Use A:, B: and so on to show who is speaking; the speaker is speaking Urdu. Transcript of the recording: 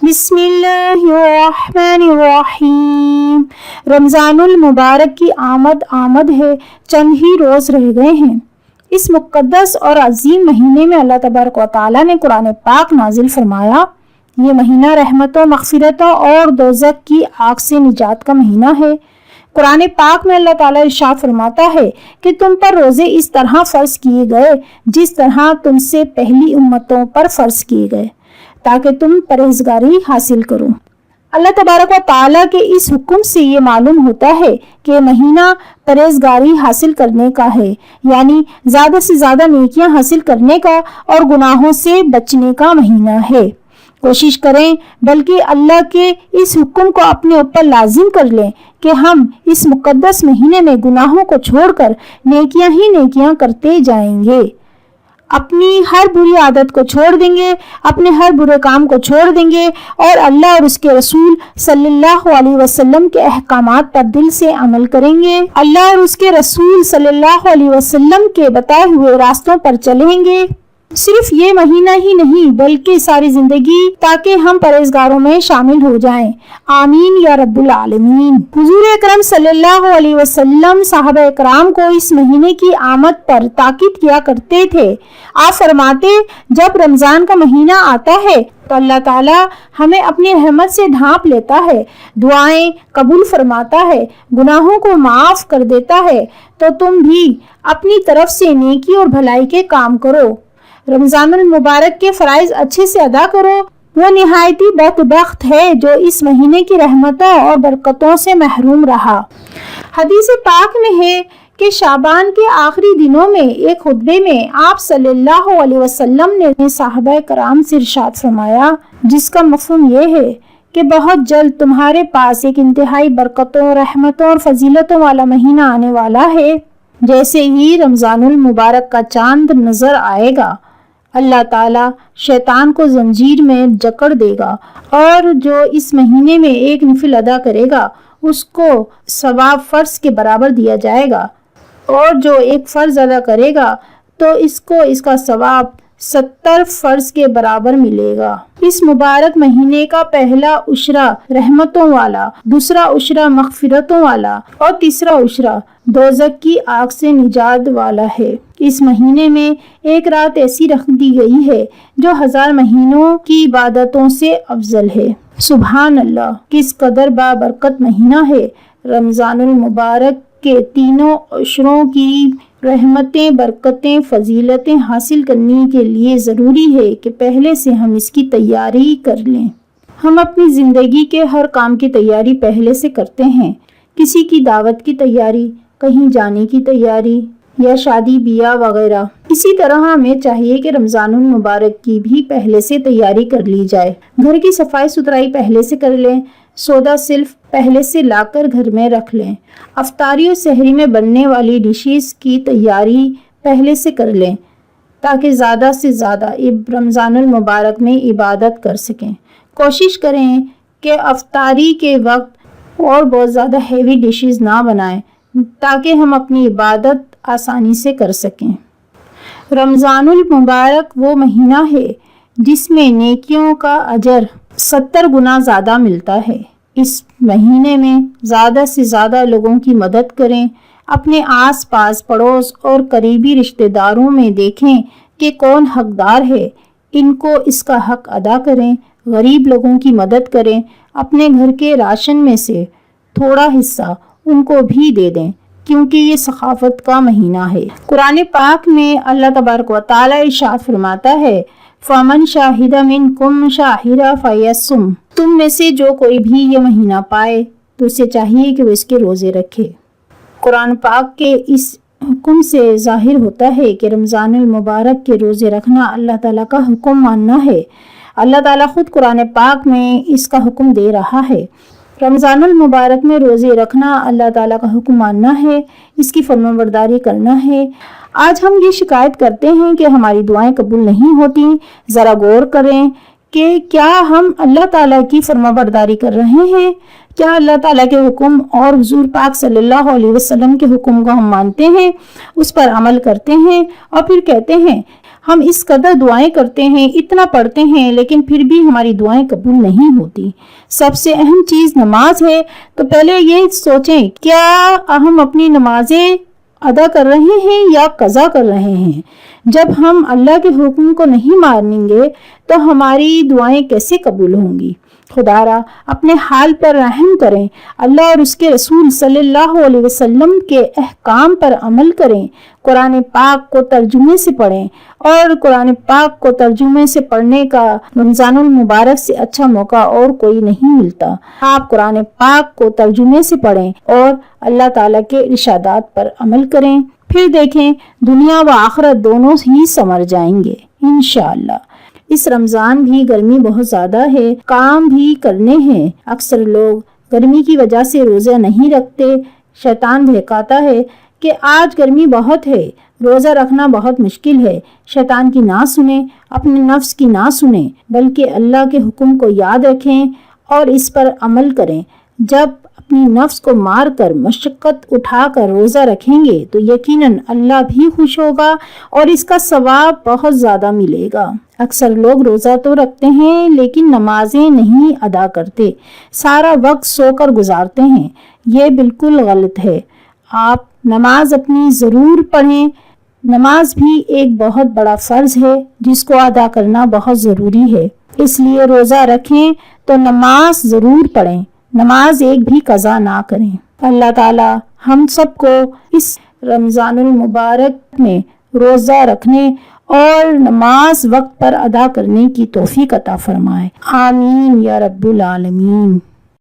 A: بسم اللہ الرحمن الرحیم۔ رمضان المبارک کی آمد ہے، چند ہی روز رہ گئے ہیں۔ اس مقدس اور عظیم مہینے میں اللہ تبارک و تعالیٰ نے قرآن پاک نازل فرمایا۔ یہ مہینہ رحمتوں، مغفرتوں اور دوزخ کی آگ سے نجات کا مہینہ ہے۔ قرآن پاک میں اللہ تعالیٰ ارشاد فرماتا ہے کہ تم پر روزے اس طرح فرض کیے گئے جس طرح تم سے پہلی امتوں پر فرض کیے گئے، تاکہ تم پرہیزگاری حاصل کرو۔ اللہ تبارک و تعالیٰ کے اس حکم سے یہ معلوم ہوتا ہے کہ یہ مہینہ پرہیزگاری حاصل کرنے کا ہے، یعنی زیادہ سے زیادہ نیکیاں حاصل کرنے کا اور گناہوں سے بچنے کا مہینہ ہے۔ کوشش کریں بلکہ اللہ کے اس حکم کو اپنے اوپر لازم کر لیں کہ ہم اس مقدس مہینے میں گناہوں کو چھوڑ کر نیکیاں ہی نیکیاں کرتے جائیں گے، اپنی ہر بری عادت کو چھوڑ دیں گے، اپنے ہر برے کام کو چھوڑ دیں گے اور اللہ اور اس کے رسول صلی اللہ علیہ وسلم کے احکامات پر دل سے عمل کریں گے۔ اللہ اور اس کے رسول صلی اللہ علیہ وسلم کے بتائے ہوئے راستوں پر چلیں گے، صرف یہ مہینہ ہی نہیں بلکہ ساری زندگی، تاکہ ہم پرہیزگاروں میں شامل ہو جائیں۔ آمین یا رب العالمین۔ حضور اکرم صلی اللہ علیہ وسلم صحابہ اکرام کو اس مہینے کی آمد پر تاکید کیا کرتے تھے۔ آپ فرماتے، جب رمضان کا مہینہ آتا ہے تو اللہ تعالیٰ ہمیں اپنی رحمت سے ڈھانپ لیتا ہے، دعائیں قبول فرماتا ہے، گناہوں کو معاف کر دیتا ہے، تو تم بھی اپنی طرف سے نیکی اور بھلائی کے کام کرو، رمضان المبارک کے فرائض اچھے سے ادا کرو۔ وہ نہایتی بدبخت ہے جو اس مہینے کی رحمتوں اور برکتوں سے محروم رہا۔ حدیث پاک میں ہے کہ شابان کے آخری دنوں میں ایک خطبے میں آپ صلی اللہ علیہ وسلم نے صحابہ کرام سے ارشاد فرمایا، جس کا مفہوم یہ ہے کہ بہت جلد تمہارے پاس ایک انتہائی برکتوں، رحمتوں اور فضیلتوں والا مہینہ آنے والا ہے۔ جیسے ہی رمضان المبارک کا چاند نظر آئے گا، اللہ تعالیٰ شیطان کو زنجیر میں جکڑ دے گا، اور جو اس مہینے میں ایک نفل ادا کرے گا اس کو ثواب فرض کے برابر دیا جائے گا، اور جو ایک فرض ادا کرے گا تو اس کو اس کا ثواب 70 فرض کے برابر ملے گا۔ اس مبارک مہینے کا پہلا عشرہ رحمتوں والا، دوسرا عشرہ مغفرتوں والا اور تیسرا عشرہ دوزخ کی آگ سے نجات والا ہے۔ اس مہینے میں ایک رات ایسی رکھ دی گئی ہے جو 1000 مہینوں کی عبادتوں سے افضل ہے۔ سبحان اللہ، کس قدر بابرکت مہینہ ہے۔ رمضان المبارک کے تینوں عشروں کی رحمتیں، برکتیں، فضیلتیں حاصل کرنے کے لیے ضروری ہے کہ پہلے سے ہم اس کی تیاری کر لیں۔ ہم اپنی زندگی کے ہر کام کی تیاری پہلے سے کرتے ہیں، کسی کی دعوت کی تیاری، کہیں جانے کی تیاری یا شادی بیاہ وغیرہ۔ اسی طرح ہمیں چاہیے کہ رمضان المبارک کی بھی پہلے سے تیاری کر لی جائے۔ گھر کی صفائی ستھرائی پہلے سے کر لیں، سودا صرف پہلے سے لا کر گھر میں رکھ لیں، افطاری اور سحری میں بننے والی ڈشز کی تیاری پہلے سے کر لیں تاکہ زیادہ سے زیادہ رمضان المبارک میں عبادت کر سکیں۔ کوشش کریں کہ افطاری کے وقت اور بہت زیادہ ہیوی ڈشز نہ بنائیں تاکہ ہم اپنی عبادت آسانی سے کر سکیں۔ رمضان المبارک وہ مہینہ ہے جس میں نیکیوں کا اجر 70 گنا زیادہ ملتا ہے۔ اس مہینے میں زیادہ سے زیادہ لوگوں کی مدد کریں، اپنے آس پاس، پڑوس اور قریبی رشتہ داروں میں دیکھیں کہ کون حقدار ہے، ان کو اس کا حق ادا کریں، غریب لوگوں کی مدد کریں، اپنے گھر کے راشن میں سے تھوڑا حصہ ان کو بھی دے دیں، کیونکہ یہ سخاوت کا مہینہ ہے۔ قرآن پاک میں اللہ تبارک و تعالیٰ ارشاد فرماتا ہے، فَمَنْ شَاهِدَ مِنْكُمْ شَاهِرًا فَلْيَصُمْ۔ تم میں سے جو کوئی بھی یہ مہینہ پائے تو اسے چاہیے کہ وہ اس کے روزے رکھے۔ قرآن پاک کے اس حکم سے ظاہر ہوتا ہے کہ رمضان المبارک کے روزے رکھنا اللہ تعالیٰ کا حکم ماننا ہے۔ اللہ تعالیٰ خود قرآن پاک میں اس کا حکم دے رہا ہے۔ رمضان المبارک میں روزے رکھنا اللہ تعالیٰ کا حکم ماننا ہے، اس کی فرمانبرداری کرنا ہے۔ آج ہم یہ شکایت کرتے ہیں کہ ہماری دعائیں قبول نہیں ہوتی۔ ذرا غور کریں کہ کیا ہم اللہ تعالیٰ کی فرمانبرداری کر رہے ہیں؟ کیا اللہ تعالیٰ کے حکم اور حضور پاک صلی اللہ علیہ وسلم کے حکم کو ہم مانتے ہیں، اس پر عمل کرتے ہیں اور پھر کہتے ہیں ہم اس قدر دعائیں کرتے ہیں، اتنا پڑھتے ہیں، لیکن پھر بھی ہماری دعائیں قبول نہیں ہوتی۔ سب سے اہم چیز نماز ہے، تو پہلے یہ سوچیں کیا ہم اپنی نمازیں ادا کر رہے ہیں یا قضا کر رہے ہیں۔ جب ہم اللہ کے حکم کو نہیں مانیں گے تو ہماری دعائیں کیسے قبول ہوں گی؟ خدا را اپنے حال پر رحم کریں، اللہ اور اس کے رسول صلی اللہ علیہ وسلم کے احکام پر عمل کریں، قرآن پاک کو ترجمے سے پڑھیں، اور قرآن پاک کو ترجمے سے پڑھنے کا رمضان المبارک سے اچھا موقع اور کوئی نہیں ملتا۔ آپ قرآن پاک کو ترجمے سے پڑھیں اور اللہ تعالیٰ کے ارشادات پر عمل کریں، پھر دیکھیں دنیا و آخرت دونوں ہی سنور جائیں گے انشاءاللہ۔ اس رمضان بھی گرمی بہت زیادہ ہے، کام بھی کرنے ہیں۔ اکثر لوگ گرمی کی وجہ سے روزہ نہیں رکھتے۔ شیطان بہکاتا ہے کہ آج گرمی بہت ہے، روزہ رکھنا بہت مشکل ہے۔ شیطان کی نہ سنیں، اپنے نفس کی نہ سنیں، بلکہ اللہ کے حکم کو یاد رکھیں اور اس پر عمل کریں۔ جب اپنی نفس کو مار کر مشقت اٹھا کر روزہ رکھیں گے تو یقیناً اللہ بھی خوش ہوگا اور اس کا ثواب بہت زیادہ ملے گا۔ اکثر لوگ روزہ تو رکھتے ہیں لیکن نمازیں نہیں ادا کرتے، سارا وقت سو کر گزارتے ہیں۔ یہ بالکل غلط ہے۔ آپ نماز اپنی ضرور پڑھیں۔ نماز بھی ایک بہت بڑا فرض ہے جس کو ادا کرنا بہت ضروری ہے، اس لیے روزہ رکھیں تو نماز ضرور پڑھیں، نماز ایک بھی قضا نہ کریں۔ اللہ تعالی ہم سب کو اس رمضان المبارک میں روزہ رکھنے اور نماز وقت پر ادا کرنے کی توفیق عطا فرمائے، آمین یا رب العالمین۔